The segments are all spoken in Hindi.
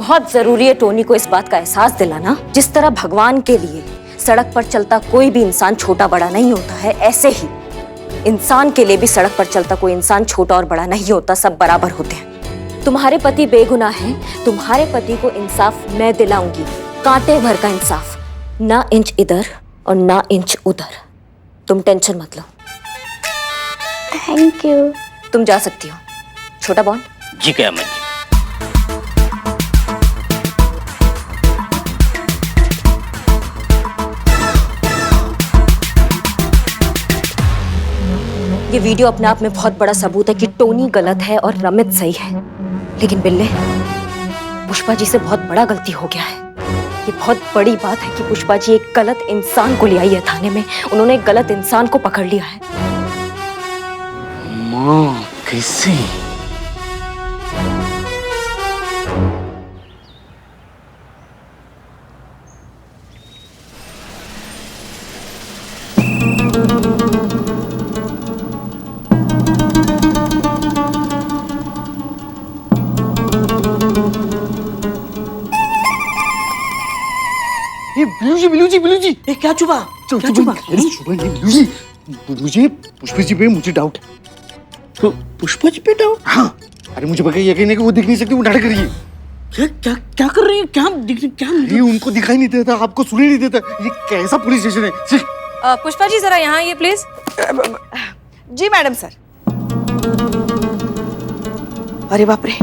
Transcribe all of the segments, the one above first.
बहुत जरूरी है टोनी को इस बात का एहसास दिलाना, जिस तरह भगवान के लिए सड़क पर चलता कोई भी इंसान छोटा बड़ा नहीं होता है, ऐसे ही इंसान के लिए भी सड़क पर चलता कोई इंसान छोटा और बड़ा नहीं होता, सब बराबर होते हैं। तुम्हारे पति बेगुनाह हैं, तुम्हारे पति को इंसाफ मैं दिलाऊंगी, कांटे भर का इंसाफ, ना इंच इधर और ना इंच उधर। तुम टेंशन मत लो। Thank you. तुम जा सकती हो। छोटा बॉन। जी क़यामत जी। ये वीडियो अपने आप में बहुत बड़ा सबूत है कि टोनी गलत है और रमित सही है, लेकिन बिल्ले, पुष्पा जी से बहुत बड़ा गलती हो गया है। ये बहुत बड़ी बात है कि पुष्पा जी एक गलत इंसान को ले आई है थाने में, उन्होंने एक गलत इंसान को पकड़ लिया है। माँ कैसे? बिलू जी, ये क्या चुपा? क्या चुपा? बिलू जी, पुष्पा जी पे मुझे डाउट है। तो पुष्पा जी पे डाउट? हाँ, अरे मुझे पक्का यकीन है कि वो दिख नहीं सकती, वो नाटक कर रही है। क्या क्या क्या कर रही है? क्या ये उनको दिखाई नहीं देता, आपको सुनाई नहीं देता। ये कैसा पुलिस स्टेशन है? पुष्पा जी जरा यहाँ आइए प्लीज। Ji madam sir. अरे बाप रे,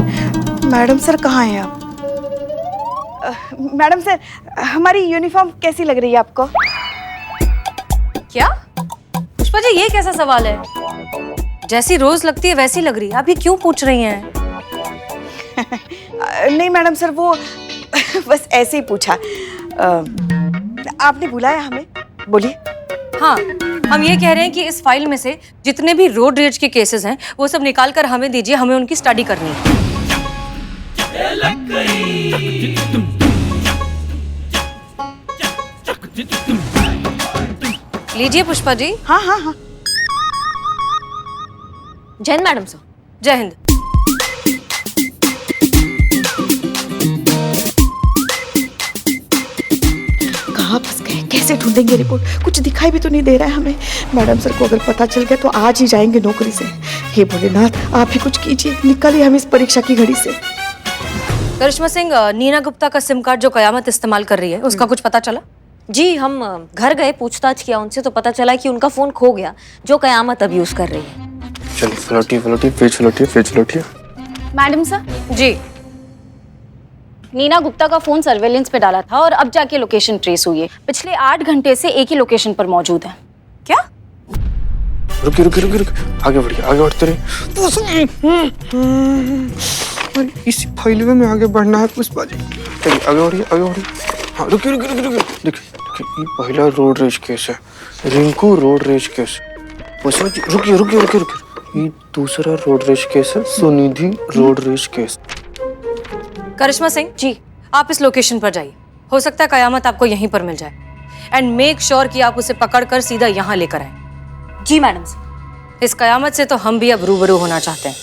मैडम सर कहाँ हैं आप? मैडम सर, हमारी यूनिफॉर्म कैसी लग रही है आपको? क्या पुष्पा जी, ये कैसा सवाल है? जैसी रोज लगती है वैसी लग रही है, आप ये क्यों पूछ रही हैं? नहीं मैडम सर, वो बस ऐसे ही पूछा। आपने बुलाया हमें, बोलिए। हाँ, हम ये कह रहे हैं कि इस फाइल में से जितने भी रोड रेज के केसेस हैं वो सब निकाल कर हमें दीजिए, हमें उनकी स्टडी करनी है। लीजिए पुष्पा जी। हाँ हाँ हाँ। जय हिंद मैडम सर। जय हिंद। कहाँ फंस गए, कैसे ढूंढेंगे रिपोर्ट? कुछ दिखाई भी तो नहीं दे रहा है हमें। मैडम सर को अगर पता चल गया तो आज ही जाएंगे नौकरी से। हे भोलेनाथ, आप ही कुछ कीजिए, निकालिए हम इस परीक्षा की घड़ी से। करिश्मा सिंह, नीना गुप्ता का सिम कार्ड जो कयामत इस्तेमाल कर रही है उसका कुछ पता चला? जी, हम घर गए, पूछताछ किया उनसे तो पता चला कि उनका फोन खो गया जो कयामत अब यूज कर रही है। चलिए फ्लटी। मैडम सर, जी। नीना गुप्ता का फोन सर्वेलेंस पे डाला था और अब जाके लोकेशन ट्रेस हुई है। पिछले 8 घंटे से एक ही लोकेशन पर मौजूद है। क्या? रुकी, आगे बढ़ते रहे। इस फाइल में आगे बढ़ना है पुष्पा जी। चलिए आगे बढ़िए। हाँ, रुकिए। देखिए, ये पहला रोड रेज केस है, Rinku road rage case. Pushpa ji रुकिए। ये दूसरा रोड रेज केस है, Sunidhi road rage case. Karishma Singh ji, आप इस लोकेशन पर जाइए, हो सकता है कयामत आपको यहीं पर मिल जाए। एंड मेक श्योर कि आप उसे पकड़कर सीधा यहाँ लेकर आए। जी मैडम सर। इस कयामत से तो हम भी अब रूबरू होना चाहते हैं।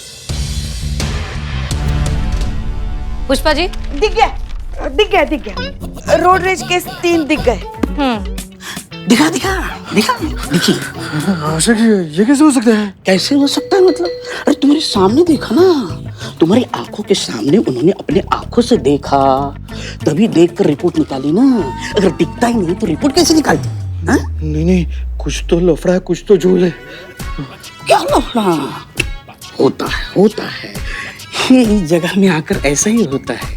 पुष्पा जी। दिख गया। रोड रेज केस 3 दिख गए। देखिए। आशा जी, ये कैसे हो सकता है? कैसे हो सकता है मतलब? अरे तुम्हारे सामने देखा ना, तुम्हारी आंखों के सामने उन्होंने अपने आंखों से देखा, तभी देखकर रिपोर्ट निकाली ना। अगर दिखता ही नहीं तो रिपोर्ट कैसे निकालती? हाँ? नहीं, कुछ तो लफड़ा है, कुछ तो झोल है। क्या लफड़ा? होता है। ये इस जगह में आकर ऐसा ही होता है।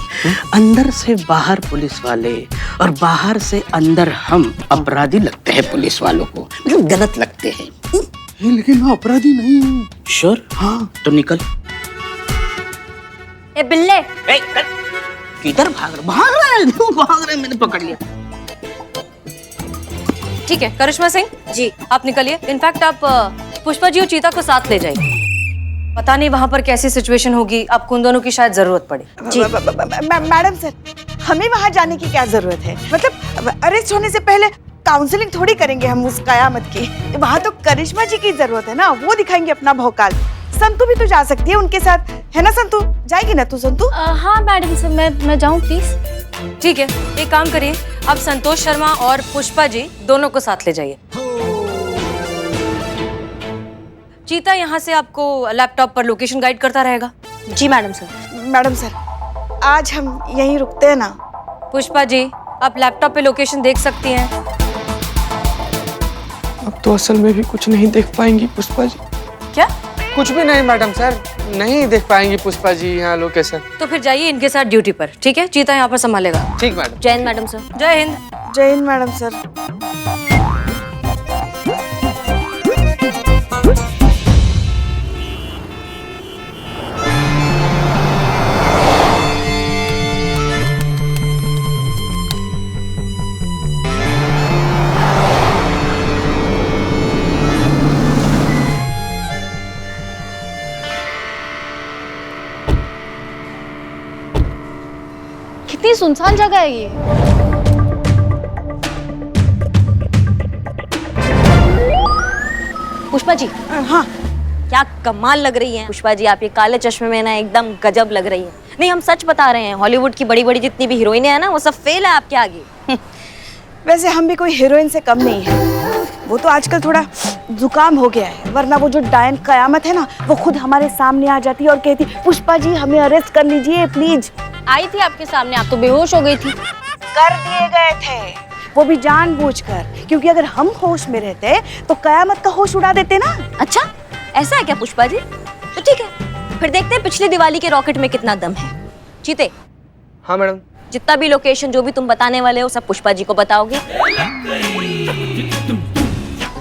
अंदर से बाहर पुलिस वाले और बाहर से अंदर हम अपराधी लगते हैं पुलिस वालों को, मतलब गलत लगते हैं। लेकिन मैं अपराधी नहीं हूँ। श्योर? हाँ, तो निकल। ए बिल्ले, किधर भाग रहे? मैंने पकड़ लिया। ठीक है करिश्मा सिंह जी, आप निकलिए। इनफैक्ट आप पुष्पा जी और चीता को साथ ले जाइए। पता नहीं वहां पर कैसी सिचुएशन होगी, आपको उन दोनों की शायद जरूरत पड़े। जी मैडम सर, हमें वहां जाने की क्या जरूरत है? मतलब अरेस्ट होने से पहले काउंसलिंग थोड़ी करेंगे हम उस कयामत की। वहां तो करिश्मा जी की जरूरत है ना, वो दिखाएंगे अपना भौकाल। संतू भी तो जा सकती है उनके साथ, है ना संतू? जाएगी ना तू संतू? हाँ मैडम सर, मैं जाऊँ प्लीज? ठीक है, एक काम करिए, आप संतोष शर्मा और पुष्पा जी दोनों को साथ ले जाइए। चीता यहाँ से आपको लैपटॉप पर लोकेशन गाइड करता रहेगा। जी मैडम सर। मैडम सर, आज हम यहीं रुकते हैं ना? पुष्पा जी, आप लैपटॉप पे लोकेशन देख सकती हैं। अब तो असल में भी कुछ नहीं देख पाएंगी पुष्पा जी। क्या? कुछ भी नहीं मैडम सर, नहीं देख पाएंगी पुष्पा जी यहाँ लोकेशन। तो फिर जाइए इनके साथ ड्यूटी पर, ठीक है? चीता यहाँ पर संभालेगा। ठीक मैडम। जय हिंद मैडम सर। जय हिंद। जय हिंद मैडम सर। कितनी सुनसान जगह है ये। पुष्पा जी, हाँ क्या कमाल लग रही है पुष्पा जी, आप ये काले चश्मे में ना एकदम गजब लग रही है। नहीं, हम सच बता रहे हैं, हॉलीवुड की बड़ी बड़ी जितनी भी हीरोइनें हैं ना, वो सब फेल है आपके आगे। वैसे हम भी कोई हीरोइन से कम नहीं है, वो तो आजकल थोड़ा जुकाम हो गया है, वरना वो जो डायन कयामत है ना, वो खुद हमारे सामने आ जाती और कहती पुष्पा जी हमें अरेस्ट कर लीजिए प्लीज। आई थी आपके सामने, आप तो बेहोश हो गई थी। कर दिए गए थे, वो भी जानबूझकर, क्योंकि अगर हम होश में रहते तो कयामत का होश उड़ा देते ना। अच्छा, ऐसा है क्या पुष्पा जी? तो ठीक है, फिर देखते हैं पिछली दिवाली के रॉकेट में कितना दम है। चीते, हाँ मैडम। जितना भी लोकेशन जो भी तुम बताने वाले हो सब पुष्पा जी को बताओगे,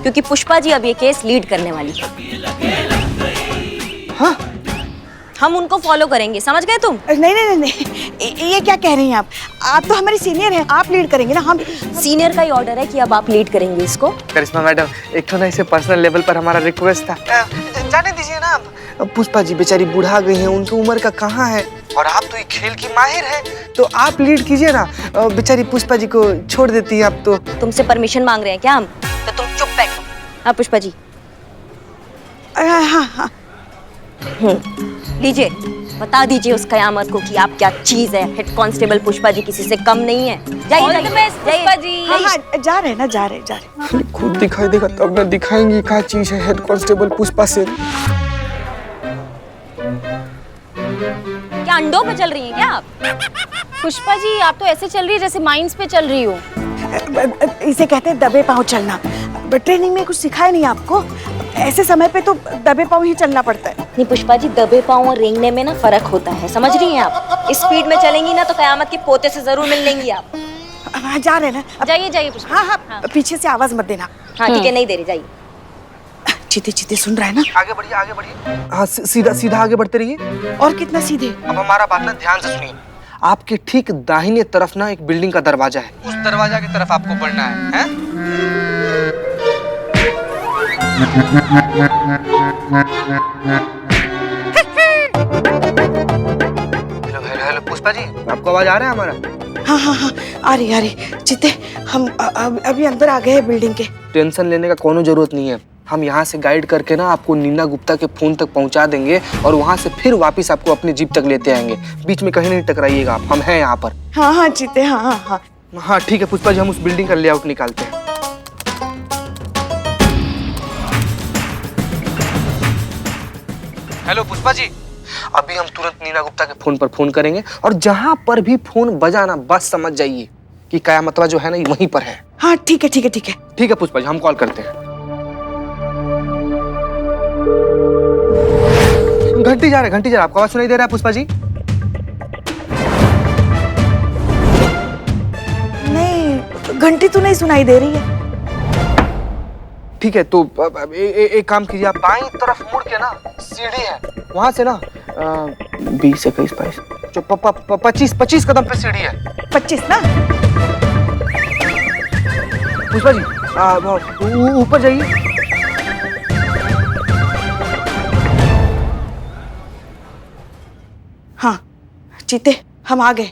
क्योंकि पुष्पा जी अब ये केस लीड करने वाली है। हाँ? हम उनको फॉलो करेंगे, समझ गए तुम? नहीं नहीं नहीं, ये क्या कह रही हैं आप तो हमारी सीनियर हैं, आप लीड करेंगे ना। हम सीनियर का ही ऑर्डर है कि अब आप लीड करेंगे इसको। करिश्मा मैडम, एक तो ना इसे पर्सनल लेवल पर हमारा रिक्वेस्ट था। जाने दीजिए ना आप, पुष्पा जी बेचारी बुढ़ा गई हैं, उनकी उम्र का कहाँ है, और आप तो ये खेल की माहिर हैं, तो आप लीड कीजिए ना। बेचारी पुष्पा जी को छोड़ देती है आप तो। तुमसे परमिशन मांग रहे हैं क्या हम? तो तुम चुप बैठो। हाँ पुष्पा जी। हाँ हाँ लीजिए, बता दीजिए उस कयामत को कि आप क्या चीज है। हेड कांस्टेबल पुष्पा जी किसी से कम नहीं है। All the best, Pushpa ji. हाँ हाँ, जा रहे ना, जा रहे। खुद दिखाई देगा तब ना दिखाएंगी क्या चीज है हेड कांस्टेबल पुष्पा से। क्या अंडों पे चल रही हैं क्या आप? पुष्पा जी, आप तो ऐसे चल रही है जैसे माइंस पे चल रही हो। इसे कहते हैं दबे पाँव चलना। ट्रेनिंग में कुछ सिखाया नहीं आपको? ऐसे समय पे तो दबे पाँव ही चलना पड़ता है। नहीं पुष्पा जी, दबे पाँव और रेंगने में ना फर्क होता है, समझ रही हैं आप? इस स्पीड में चलेंगी ना तो कयामत के पोते से जरूर मिल लेंगी आप। हाँ, जा रहे ना। जाइए जाइए पुष्पा। हाँ हाँ, पीछे से आवाज मत देना। हाँ ठीक है, नहीं दे रही, जाइए। चीते चीते सुन रहा है ना? आगे बढ़िए, आगे बढ़िए। हाँ, सीधा सीधा आगे बढ़ते रहिए। और कितना सीधे? अब हमारा बात ना ध्यान से सुनिए। आपके ठीक दाहिने तरफ ना एक बिल्डिंग का दरवाजा है, उस दरवाजा की तरफ आपको बढ़ना है, हैं? हेलो हेलो पुष्पा जी, आपको आवाज आ रहा है हमारा? हाँ हाँ हाँ, आ रही। चिते, हम अभी अंदर आ गए हैं बिल्डिंग के। टेंशन लेने का कोनो जरूरत नहीं है, हम यहाँ से गाइड करके ना आपको नीना गुप्ता के फोन तक पहुँचा देंगे और वहाँ से फिर वापस आपको अपनी जीप तक लेते आएंगे। बीच में कहीं नहीं टकराइएगा आप, हम हैं यहाँ पर। हाँ हाँ चिते, हाँ हाँ हाँ। हाँ ठीक है पुष्पा जी, हम उस बिल्डिंग का लेआउट निकालते हैं। हेलो पुष्पा जी, अभी हम तुरंत नीना गुप्ता के फोन पर फोन करेंगे और जहाँ पर भी फोन बजा ना बस समझ जाइए कि कयामतवा जो है ना वहीं पर है। हाँ ठीक है ठीक है ठीक है। ठीक है पुष्पा जी, हम कॉल करते हैं। घंटी जा रहा है, आपको आवाज सुनाई दे रहा है पुष्पा जी? नहीं, घंटी तो नहीं सुनाई दे रही है। ठीक है, तो एक काम कीजिए, आप बाईं तरफ मुड़ के ना सीढ़ी है, वहां से ना 20 21 22 जो 25 कदम पे सीढ़ी है। 25 ना? पुष्पा जी ऊपर जाइए। हाँ चीते, हम आ गए।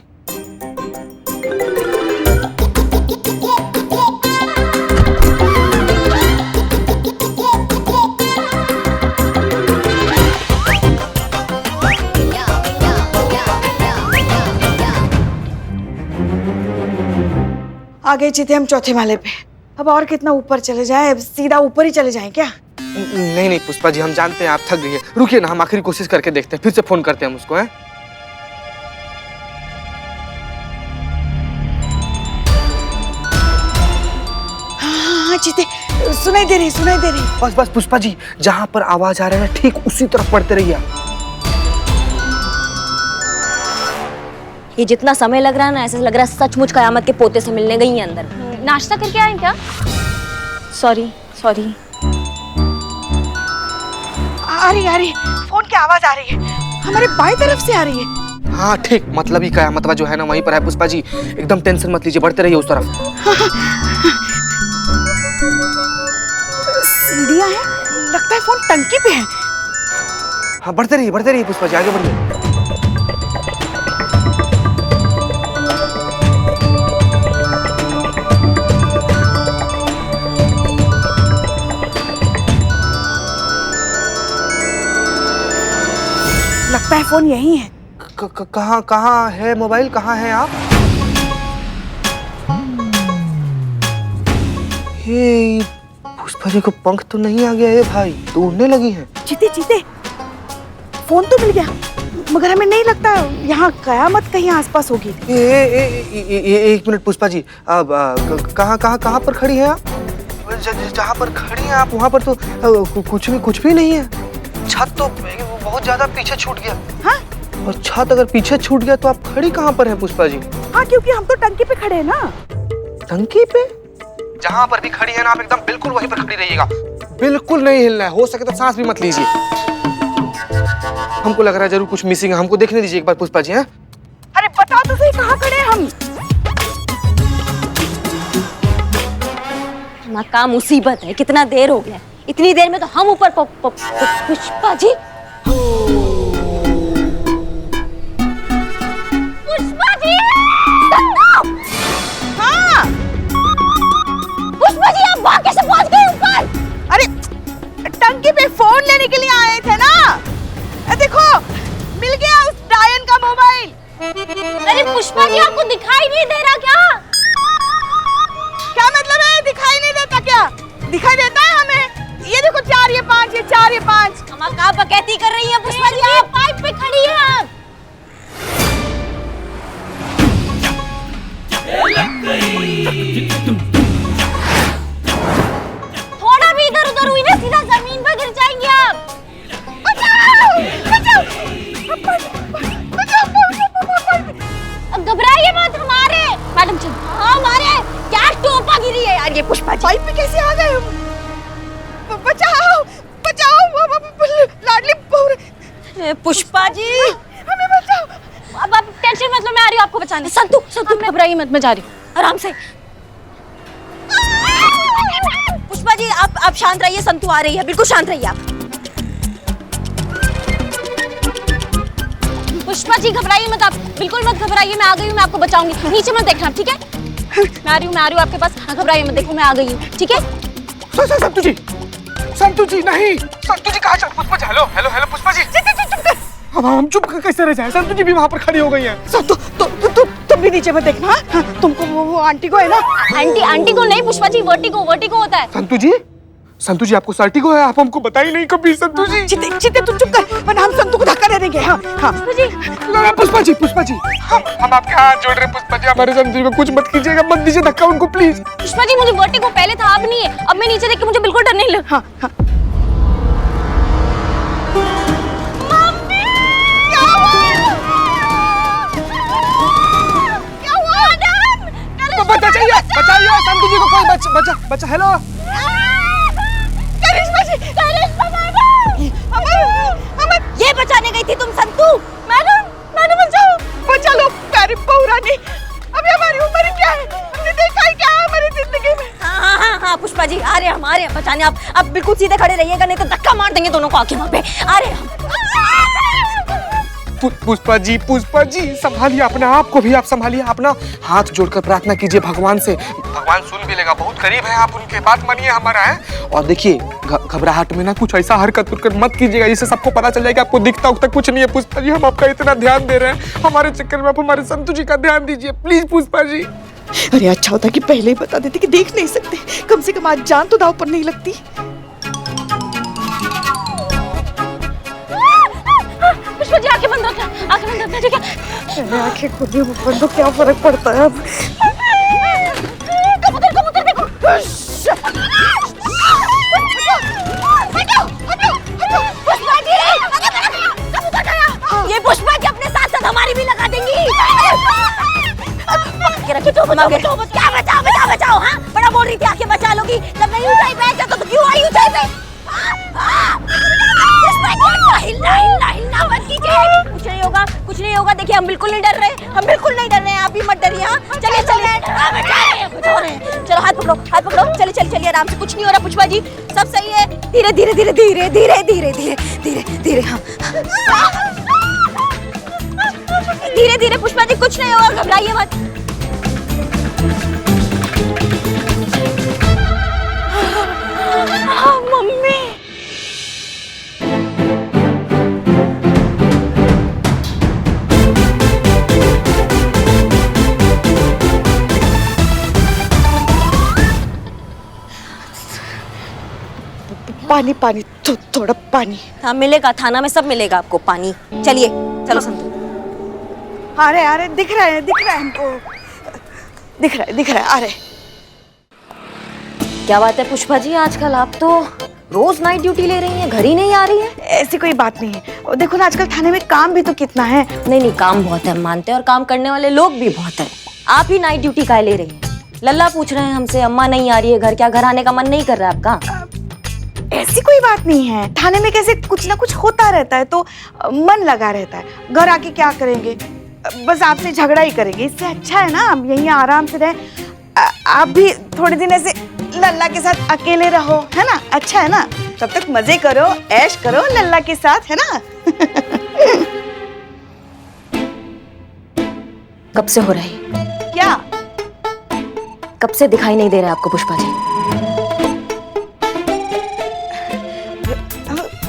आ गए जीते हम चौथे माले पे। अब और कितना ऊपर चले जाए, अब सीधा ऊपर ही चले जाएं क्या? नहीं नहीं पुष्पा जी, हम जानते हैं आप थक गई हैं। रुकिए ना, हम आखिरी कोशिश करके देखते हैं, फिर से फोन करते हैं हम उसको, हैं? हाँ जीते, सुनाई दे रही। बस बस पुष्पा जी, जहाँ पर आवाज आ रहा है ठीक उसी तरफ पढ़ते रहिए आप। ये जितना समय लग रहा है ना, ऐसा लग रहा है सचमुच कयामत के पोते से मिलने गई हैं अंदर। नाश्ता करके आए क्या? सॉरी। आ रही, फोन की आवाज आ रही है, हमारे बाएं तरफ से आ रही है। हाँ ठीक, मतलब ही कयामत जो है ना वहीं पर है पुष्पा जी, एकदम टेंशन मत लीजिए, बढ़ते रहिए उस तरफ। सीढ़ियां हैं, लगता है फोन टंकी पे है। हाँ बढ़ते रहिए पुष्पा जी, आगे बढ़िए। लगता है फोन यही है। कहाँ है मोबाइल, कहाँ है आप? हे पुष्पा जी को पंख तो नहीं आ गया है भाई, तो उड़ने लगी है। जीते, फोन तो मिल गया, मगर हमें नहीं लगता यहाँ कयामत कहीं आसपास होगी। एक मिनट पुष्पा जी, अब कहाँ पर खड़ी हैं आप? जहाँ पर खड़ी हैं आप वहाँ पर तो कुछ भी नहीं है। छत तो बहुत ज्यादा पीछे छूट गया। हाँ? और छत अगर पीछे छूट गया तो आप खड़ी कहाँ पर हैं पुष्पा जी? हाँ, क्योंकि हम तो टंकी पे खड़े हैं ना। टंकी पे? जहाँ पर भी खड़ी है ना आप एकदम बिल्कुल वहीं पर खड़ी रहिएगा, बिल्कुल नहीं हिलना है, हो सके तो सांस भी मत लीजिए। हमको लग रहा है जरूर कुछ मिसिंग है, हमको देखने दीजिए एक बार पुष्पा जी। हैं? अरे बताओ तो सही, कहाँ खड़े हैं हम? नाकाम मुसीबत है, कितना देर हो गया, इतनी देर में तो हम ऊपर पुष्पा जी, हाँ पुष्पा जी आप वहां कैसे पहुंच गए ऊपर? अरे टंकी पे फोन लेने के लिए आए थे ना, देखो मिल गया उस डायन का मोबाइल। अरे पुष्पा जी आपको दिखाई नहीं दे रहा क्या? क्या मतलब है दिखाई नहीं देता क्या? दिखाई देता है हमें, ये देखो 4 ये 5, ये 4 ये 5। हम क्या बकैती कर रही हैं पुष्पा जी, आप पाइप पे खड़ी हैं आप। थोड़ा भी इधर उधर हुई ना सीधा जमीन पर गिर जाएंगे आप। बचाओ। अब घबराइए मत, हमारे मैडम जी, हाँ हमारे क्या टोपा गिरी है यार ये पुष्पा जी। पाइप में कैसे आ गए हम? बचाओ लाडली बहू। पुष्पा जी हमें बचाओ। अब आप टेंशन मत लो, मैं आ रही हूँ आपको बचाने। संतु घबराइए मत, मैं जा रही हूँ। आराम से। पुष्पा जी आप शांत रहिए, संतु आ रही है, बिल्कुल शांत रहिए आप। पुष्पा जी घबराइए मत, आप बिल्कुल मत घबराइए, मैं आ गई हूँ, मैं आपको बचाऊंगी। नीचे मत देखना, ठीक है? मैं आ रही हूँ आपके पास, घबराइए मत, देखो मैं आ गई हूँ, ठीक है? संतु जी नहीं, संतु जी कहाँ चल? पुष्पा जी, हेलो पुष्पा जी। अब हम चुप कैसे रह जाए? संतु जी भी वहाँ पर खड़ी हो गई हैं। तुम भी नीचे मत देखना। हाँ, तुमको वो आंटी को है ना। आंटी को नहीं पुष्पा जी, वर्टिगो होता है। संतु जी आपको सर्टिगो है, आप हमको बताई नहीं कभी संतु जी। चिते तुम चुप कर, वरना हम संतु को धक्का दे देंगे। हाँ पुष्पा जी हम आपके हाथ जोड़ रहे हैं पुष्पा जी, हमारे संतु जी को कुछ मत कीजिएगा, मत दीजिए धक्का उनको प्लीज। पुष्पा जी मुझे वर्टिगो पहले था, अब नहीं है। अब मैं नीचे देख के मुझे बिल्कुल डर नहीं लगा। हाँ। बचाइए संतु जी को, कोई बचा। हेलो ये बचाने गई थी तुम संतु? मैडम बचा लो प्यारी बहू रानी। अभी हमारी उम्र क्या है, हमने देखा ही क्या है हमारी जिंदगी में। हाँ पुष्पा जी आ रहे हैं बचाने। आप बिल्कुल सीधे खड़े रहिएगा, नहीं तो धक्का मार देंगे दोनों को आके वहाँ पे। आ रहे हैं पुष्पा जी संभालिए अपने आप को भी, आप संभालिए अपना। हाथ जोड़कर प्रार्थना कीजिए भगवान से, भगवान सुन भी लेगा, बहुत करीब है आप उनके, बात मानिए हमारा है। और देखिए घबराहट में ना कुछ ऐसा हरकत मत कीजिएगा जिससे सबको पता चल जाएगा आपको दिखता उखता कुछ नहीं है। पुष्पा जी हम आपका इतना ध्यान दे रहे हैं, हमारे चक्कर में आप हमारे संतु जी का ध्यान दीजिए प्लीज पुष्पा जी। अरे अच्छा होता कि पहले ही बता देते कि देख नहीं सकते, कम से कम आज जान तो दाव पर नहीं लगती। पुष्पा जी आंखें बंद रखना, आंखें बंद रखना, ठीक है? अरे आंखें खुद ही बंद तो क्या फर्क पड़ता है अब। कबूतर कबूतर देखो। ये पुष्पा जी अपने साथ साथ हमारी भी लगा देंगी। बचाओ बचाओ बचाओ बचाओ बचाओ। हाँ बड़ा बोल रही थी आंखें बचा लोगी, जब नहीं ऊंचाई पे तो क्यों आई ऊंचाई पे? हिलना हिलना हिलना मत कीजिए। कुछ नहीं होगा, कुछ नहीं होगा। देखिए हम बिल्कुल नहीं डर रहे, हम बिल्कुल नहीं डर रहे हैं। आप भी मत डरिए। हाँ चलिए चलिए, बचा रहे हैं। चलो हाथ पकड़ो, हाथ पकड़ो। चलिए चलिए चलिए, आराम से, कुछ नहीं हो रहा पुष्पा जी, सब सही है। धीरे धीरे धीरे धीरे धीरे धीरे धीरे धीरे धीरे। हाँ धीरे धीरे पुष्पा जी, कुछ नहीं होगा, घबराइए मत। मम्मी पानी पानी, थोड़ा पानी। हाँ मिलेगा, थाना में सब मिलेगा आपको पानी। चलिए चलो संतू। अरे अरे दिख रहा है हमको, दिख रहा है। अरे क्या बात है पुष्पा जी, आजकल आप तो रोज नाइट ड्यूटी ले रही हैं, घर ही नहीं आ रही हैं। ऐसी कोई बात नहीं है। और देखो ना आजकल थाने में काम भी तो कितना है। नहीं नहीं, काम बहुत है, हम मानते हैं, और काम करने वाले लोग भी बहुत है। आप ही नाइट ड्यूटी काहे ले रही हैं? लल्ला पूछ रहे हैं हमसे, अम्मा नहीं आ रही है घर, क्या घर आने का मन नहीं कर रहा है आपका? ऐसी कोई बात नहीं है, थाने में कैसे कुछ ना कुछ होता रहता है तो मन लगा रहता है। घर आके क्या करेंगे, बस आपसे झगड़ा ही करेंगे। इससे अच्छा है ना हम यहीं आराम से रहे। आप भी थोड़े दिन ऐसे लल्ला के साथ अकेले रहो, है ना? अच्छा है ना? तब तक मजे करो, ऐश करो लल्ला के साथ, है ना? कब से हो रहा है? क्या कब से दिखाई नहीं दे रहा है आपको पुष्पा जी?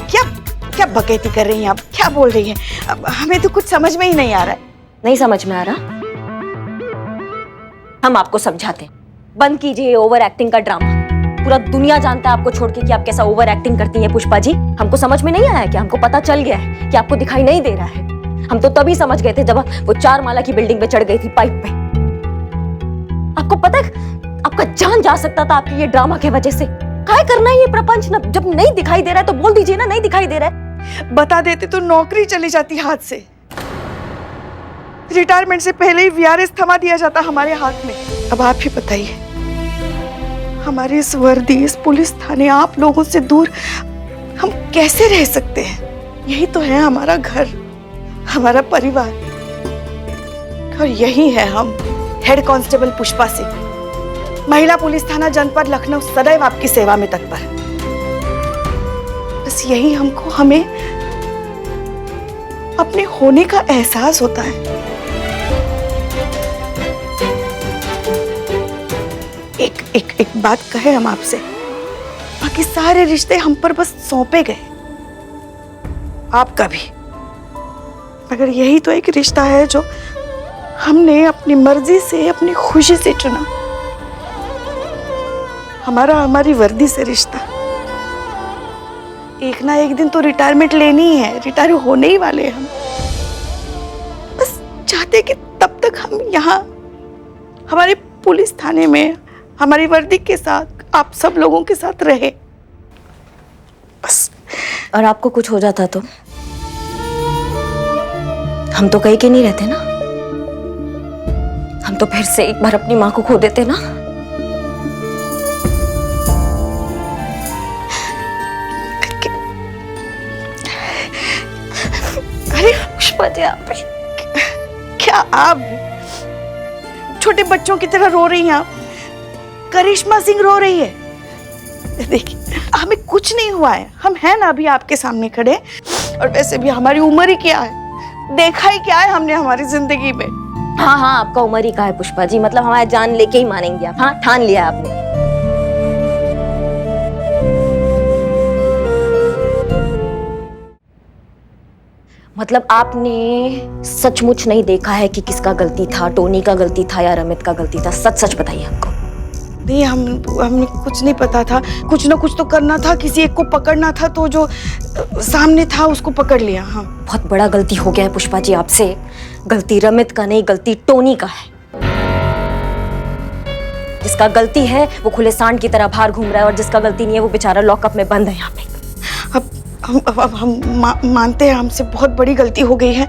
क्या क्या बकैती कर रही हैं आप? क्या बोल रही हैं? अब हमें तो कुछ समझ में ही नहीं आ रहा है। नहीं समझ में आ रहा? हम आपको समझाते हैं, बंद कीजिए ओवर एक्टिंग का ड्रामा। पूरा दुनिया जानता है आपको छोड़ के कि आप कैसा ओवर एक्टिंग करती हैं पुष्पा जी। हमको समझ में नहीं आया क्या? हमको पता चल गया है कि आपको दिखाई नहीं दे रहा है। हम तो तभी समझ गए थे जब वो 4 माला की बिल्डिंग पे चढ़ गई थी पाइप पे। आपको पता है आपका जान जा सकता था आपकी ये ड्रामा की वजह से। क्या करना है ये प्रपंच? ना जब नहीं दिखाई दे रहा है तो बोल दीजिए ना, नहीं दिखाई दे रहा है। बता देते तो नौकरी चली जाती हाथ से। रिटायरमेंट से पहले ही वीआरएस थमा दिया जाता हमारे हाथ में। अब आप ही बताइए, हमारी इस वर्दी, इस पुलिस थाने, आप लोगों से दूर हम कैसे रह सकते हैं? यही तो है हमारा घर, हमारा परिवार। और यही है हम, हेड कांस्टेबल पुष्पा सिंह, महिला पुलिस थाना जनपद लखनऊ, सदैव आपकी सेवा में तत्पर। बस यही हमको, हमें अपने होने का एहसास होता है। एक बात कहे हम आपसे, बाकी सारे रिश्ते हम पर बस सौंपे गए, आपका भी। मगर यही तो एक रिश्ता है जो हमने अपनी मर्जी से, अपनी खुशी से चुना। हमारी वर्दी से रिश्ता। एक ना एक दिन तो रिटायरमेंट लेनी ही है, रिटायर होने ही वाले हैं हम। बस चाहते कि तब तक हम यहाँ हमारे पुलिस थाने में हमारी वर्दी के साथ, आप सब लोगों के साथ रहे, बस। और आपको कुछ हो जाता तो? हम तो कहीं के नहीं रहते ना, हम तो फिर से एक बार अपनी माँ को खो देते ना। अरे पुष्पा जी, आप क्या आप छोटे बच्चों की तरह रो रही हैं? आप करिश्मा सिंह रो रही है। देखिए हमें कुछ नहीं हुआ है, हम हैं ना अभी आपके सामने खड़े। और वैसे भी हमारी उम्र ही क्या है, देखा ही क्या है हमने हमारी जिंदगी में। हाँ हाँ, आपका उम्र ही का है पुष्पा जी, मतलब हमारा जान लेके ही मानेंगे आप। हाँ ठान लिया आपने। मतलब आपने सचमुच नहीं देखा है कि किसका गलती था, टोनी का गलती था या रमित का गलती था? सच सच बताइए हमको। नहीं, हमें कुछ नहीं पता था। कुछ ना कुछ तो करना था, किसी एक को पकड़ना था, तो जो सामने था उसको पकड़ लिया। हाँ, बहुत बड़ा गलती हो गया है पुष्पा जी आपसे। गलती रमित का नहीं, गलती टोनी का है। जिसका गलती है वो खुले सांड की तरह बाहर घूम रहा है और जिसका गलती नहीं है वो बेचारा लॉकअप में बंद है यहाँ पे। अब हम मानते हैं हमसे बहुत बड़ी गलती हो गई है।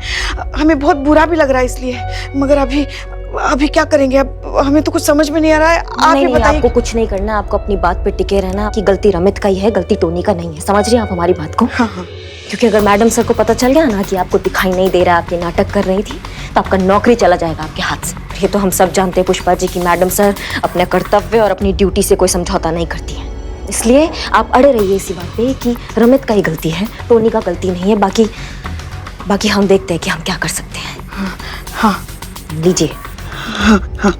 हमें बहुत बुरा भी लग रहा है इसलिए, मगर अभी क्या करेंगे? अब हमें तो कुछ समझ में नहीं आ रहा है। आप ही बताइए। आपको कुछ नहीं करना, आपको अपनी बात पे टिके रहना कि गलती रमित का ही है, गलती टोनी का नहीं है। समझ रही हैं आप हमारी बात को? हाँ हाँ। क्योंकि अगर मैडम सर को पता चल गया ना कि आपको दिखाई नहीं दे रहा, आपकी नाटक कर रही थी, तो आपका नौकरी चला जाएगा आपके हाथ से। ये तो हम सब जानते हैं पुष्पा जी की मैडम सर अपने कर्तव्य और अपनी ड्यूटी से कोई समझौता नहीं करती है। इसलिए आप अड़े रहिए इसी बात पे कि रमित का ही गलती है, टोनी का गलती नहीं है। बाकी हम देखते हैं कि हम क्या कर सकते हैं। हाँ लीजिए। हाँ हाँ।